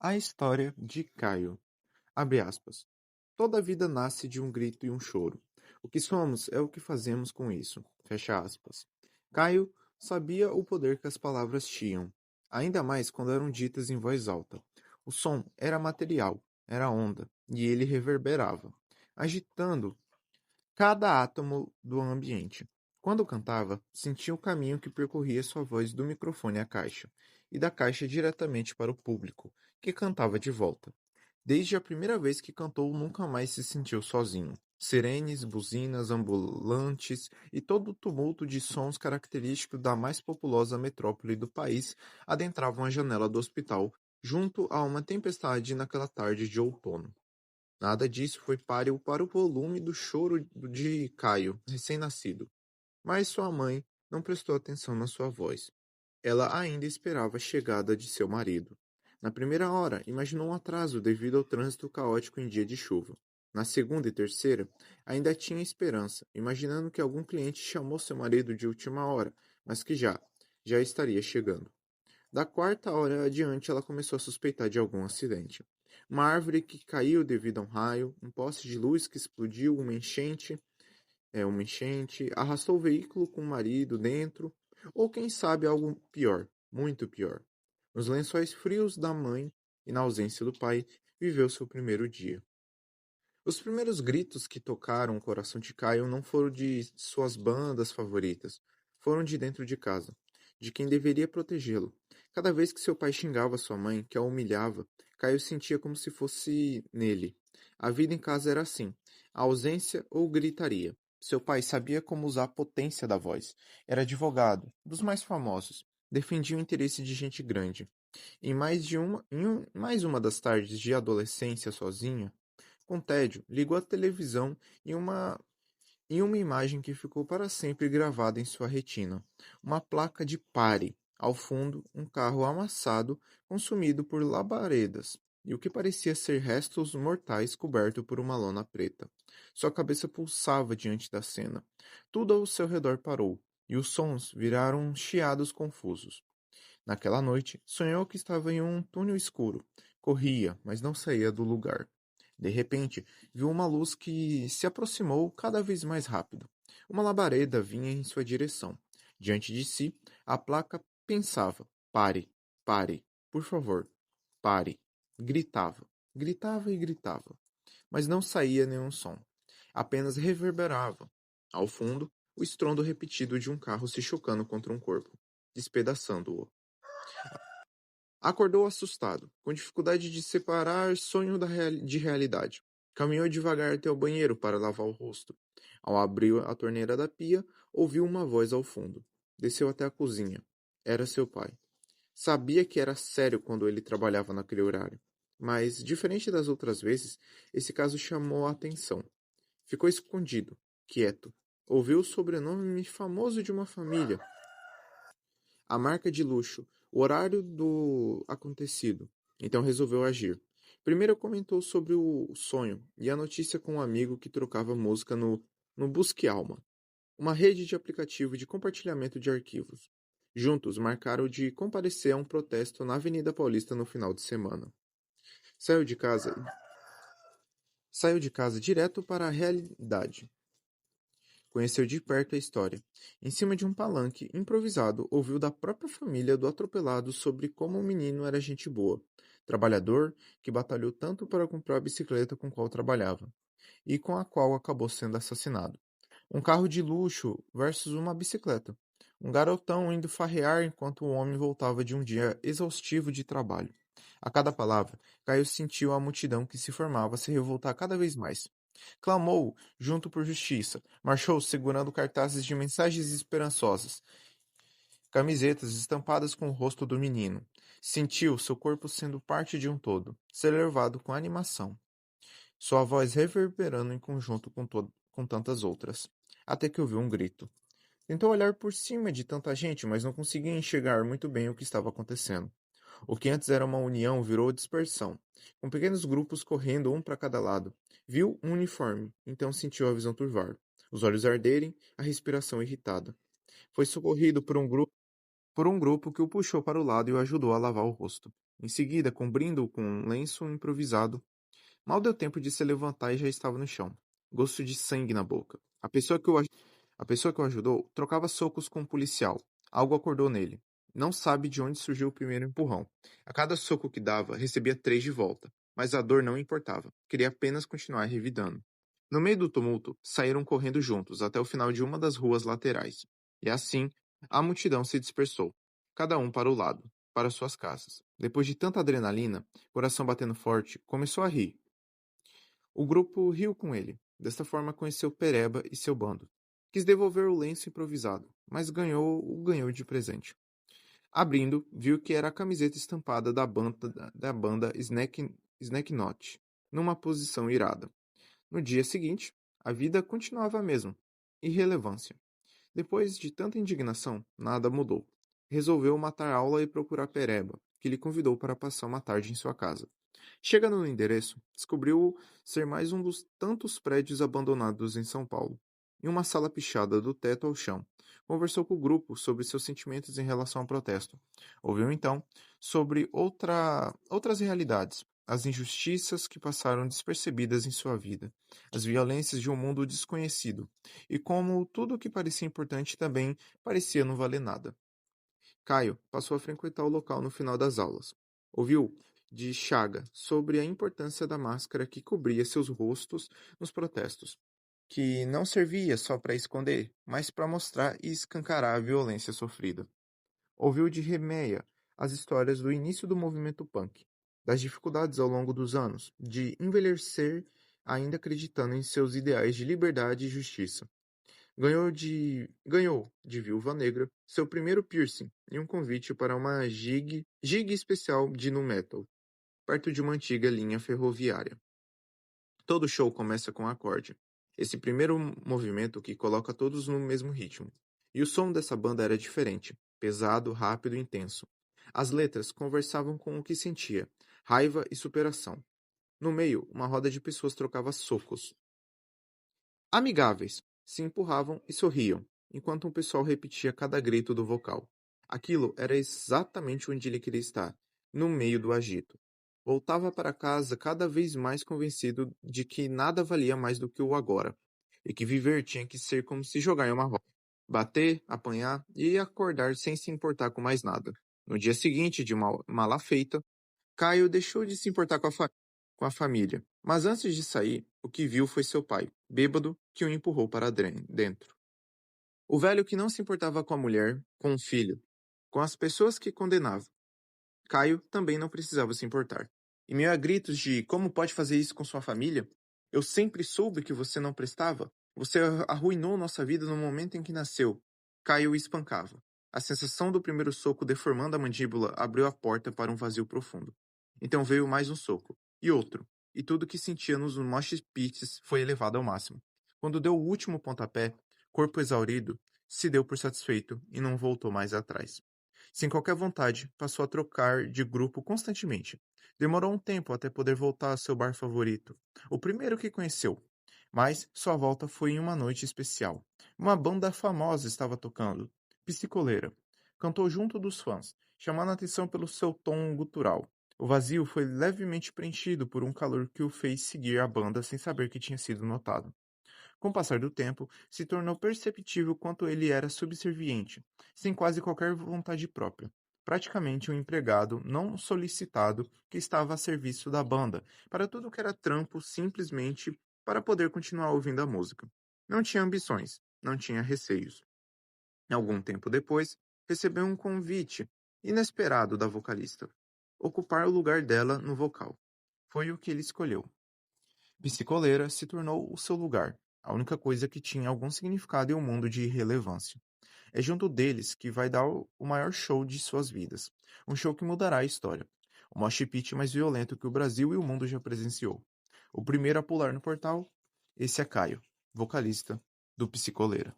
A história de Caio. Abre aspas. Toda vida nasce de um grito e um choro. O que somos é o que fazemos com isso. Fecha aspas. Caio sabia o poder que as palavras tinham, ainda mais quando eram ditas em voz alta. O som era material, era onda, e ele reverberava, agitando cada átomo do ambiente. Quando cantava, sentia o caminho que percorria sua voz do microfone à caixa, e da caixa diretamente para o público, que cantava de volta. Desde a primeira vez que cantou, nunca mais se sentiu sozinho. Sirenes, buzinas, ambulantes e todo o tumulto de sons característicos da mais populosa metrópole do país adentravam a janela do hospital, junto a uma tempestade naquela tarde de outono. Nada disso foi páreo para o volume do choro de Caio, recém-nascido. Mas sua mãe não prestou atenção na sua voz. Ela ainda esperava a chegada de seu marido. Na primeira hora, imaginou um atraso devido ao trânsito caótico em dia de chuva. Na segunda e terceira, ainda tinha esperança, imaginando que algum cliente chamou seu marido de última hora, mas que já estaria chegando. Da quarta hora adiante, ela começou a suspeitar de algum acidente. Uma árvore que caiu devido a um raio, um poste de luz que explodiu, uma enchente, arrastou o veículo com o marido dentro, ou quem sabe algo pior, muito pior. Nos lençóis frios da mãe e na ausência do pai, viveu seu primeiro dia. Os primeiros gritos que tocaram o coração de Caio não foram de suas bandas favoritas, foram de dentro de casa, de quem deveria protegê-lo. Cada vez que seu pai xingava sua mãe, que a humilhava, Caio sentia como se fosse nele. A vida em casa era assim, a ausência ou gritaria. Seu pai sabia como usar a potência da voz. Era advogado, dos mais famosos. Defendia o interesse de gente grande. Mais uma das tardes de adolescência sozinha, com tédio, ligou a televisão e uma imagem que ficou para sempre gravada em sua retina. Uma placa de pare. Ao fundo, um carro amassado, consumido por labaredas, e o que parecia ser restos mortais coberto por uma lona preta. Sua cabeça pulsava diante da cena. Tudo ao seu redor parou, e os sons viraram chiados confusos. Naquela noite, sonhou que estava em um túnel escuro. Corria, mas não saía do lugar. De repente, viu uma luz que se aproximou cada vez mais rápido. Uma labareda vinha em sua direção. Diante de si, a placa pensava: pare, pare, por favor, pare. Gritava, gritava e gritava, mas não saía nenhum som. Apenas reverberava. Ao fundo, o estrondo repetido de um carro se chocando contra um corpo, despedaçando-o. Acordou assustado, com dificuldade de separar sonho de realidade. Caminhou devagar até o banheiro para lavar o rosto. Ao abrir a torneira da pia, ouviu uma voz ao fundo. Desceu até a cozinha. Era seu pai. Sabia que era sério quando ele trabalhava naquele horário. Mas, diferente das outras vezes, esse caso chamou a atenção. Ficou escondido, quieto. Ouviu o sobrenome famoso de uma família, a marca de luxo, o horário do acontecido. Então resolveu agir. Primeiro comentou sobre o sonho e a notícia com um amigo que trocava música no Busque Alma, uma rede de aplicativo de compartilhamento de arquivos. Juntos marcaram de comparecer a um protesto na Avenida Paulista no final de semana. Saiu de casa, saiu de casa direto para a realidade. Conheceu de perto a história. Em cima de um palanque improvisado, ouviu da própria família do atropelado sobre como o menino era gente boa, trabalhador, que batalhou tanto para comprar a bicicleta com qual trabalhava, e com a qual acabou sendo assassinado. Um carro de luxo versus uma bicicleta. Um garotão indo farrear enquanto o homem voltava de um dia exaustivo de trabalho. A cada palavra, Caio sentiu a multidão que se formava se revoltar cada vez mais. Clamou, junto por justiça. Marchou segurando cartazes de mensagens esperançosas, camisetas estampadas com o rosto do menino. Sentiu seu corpo sendo parte de um todo, ser levado com animação, sua voz reverberando em conjunto com tantas outras. Até que ouviu um grito. Tentou olhar por cima de tanta gente, mas não conseguia enxergar muito bem o que estava acontecendo. O que antes era uma união virou dispersão, com pequenos grupos correndo um para cada lado. Viu um uniforme, então sentiu a visão turvar, os olhos arderem, a respiração irritada. Foi socorrido por um grupo que o puxou para o lado e o ajudou a lavar o rosto. Em seguida, cobrindo-o com um lenço improvisado, mal deu tempo de se levantar e já estava no chão, gosto de sangue na boca. A pessoa que o ajudou trocava socos com o policial. Algo acordou nele. Não sabe de onde surgiu o primeiro empurrão. A cada soco que dava, recebia três de volta. Mas a dor não importava. Queria apenas continuar revidando. No meio do tumulto, saíram correndo juntos até o final de uma das ruas laterais. E assim, a multidão se dispersou. Cada um para o lado, para suas casas. Depois de tanta adrenalina, coração batendo forte, começou a rir. O grupo riu com ele. Desta forma conheceu Pereba e seu bando. Quis devolver o lenço improvisado, mas ganhou de presente. Abrindo, viu que era a camiseta estampada da banda Snack Knot, numa posição irada. No dia seguinte, a vida continuava a mesma. Irrelevância. Depois de tanta indignação, nada mudou. Resolveu matar a aula e procurar Pereba, que lhe convidou para passar uma tarde em sua casa. Chegando no endereço, descobriu ser mais um dos tantos prédios abandonados em São Paulo. Em uma sala pichada do teto ao chão, conversou com o grupo sobre seus sentimentos em relação ao protesto. Ouviu então sobre outras realidades, as injustiças que passaram despercebidas em sua vida, as violências de um mundo desconhecido, e como tudo o que parecia importante também parecia não valer nada. Caio passou a frequentar o local no final das aulas. Ouviu de Chaga sobre a importância da máscara que cobria seus rostos nos protestos, que não servia só para esconder, mas para mostrar e escancarar a violência sofrida. Ouviu de Remeia as histórias do início do movimento punk, das dificuldades ao longo dos anos, de envelhecer ainda acreditando em seus ideais de liberdade e justiça. Ganhou de Viúva Negra seu primeiro piercing e um convite para uma gig especial de nu metal, perto de uma antiga linha ferroviária. Todo show começa com um acorde. Esse primeiro movimento que coloca todos no mesmo ritmo. E o som dessa banda era diferente, pesado, rápido e intenso. As letras conversavam com o que sentia, raiva e superação. No meio, uma roda de pessoas trocava socos, amigáveis, se empurravam e sorriam, enquanto um pessoal repetia cada grito do vocal. Aquilo era exatamente onde ele queria estar, no meio do agito. Voltava para casa cada vez mais convencido de que nada valia mais do que o agora, e que viver tinha que ser como se jogar em uma roda. Bater, apanhar e acordar sem se importar com mais nada. No dia seguinte, de uma mala feita, Caio deixou de se importar com a família, mas antes de sair, o que viu foi seu pai, bêbado, que o empurrou para dentro. O velho que não se importava com a mulher, com o filho, com as pessoas que condenava. Caio também não precisava se importar. Em meio a gritos de como pode fazer isso com sua família? Eu sempre soube que você não prestava. Você arruinou nossa vida no momento em que nasceu. Caio o espancava. A sensação do primeiro soco deformando a mandíbula abriu a porta para um vazio profundo. Então veio mais um soco. E outro. E tudo que sentia nos mosh pits foi elevado ao máximo. Quando deu o último pontapé, corpo exaurido, se deu por satisfeito e não voltou mais atrás. Sem qualquer vontade, passou a trocar de grupo constantemente. Demorou um tempo até poder voltar ao seu bar favorito, o primeiro que conheceu. Mas sua volta foi em uma noite especial. Uma banda famosa estava tocando, Psicoleira. Cantou junto dos fãs, chamando a atenção pelo seu tom gutural. O vazio foi levemente preenchido por um calor que o fez seguir a banda sem saber que tinha sido notado. Com o passar do tempo, se tornou perceptível quanto ele era subserviente, sem quase qualquer vontade própria. Praticamente um empregado não solicitado que estava a serviço da banda, para tudo que era trampo simplesmente para poder continuar ouvindo a música. Não tinha ambições, não tinha receios. Algum tempo depois, recebeu um convite inesperado da vocalista: ocupar o lugar dela no vocal. Foi o que ele escolheu. Psicoleira se tornou o seu lugar, a única coisa que tinha algum significado em um mundo de irrelevância. É junto deles que vai dar o maior show de suas vidas. Um show que mudará a história. O mosh pit mais violento que o Brasil e o mundo já presenciou. O primeiro a pular no portal, esse é Caio, vocalista do Psicoleira.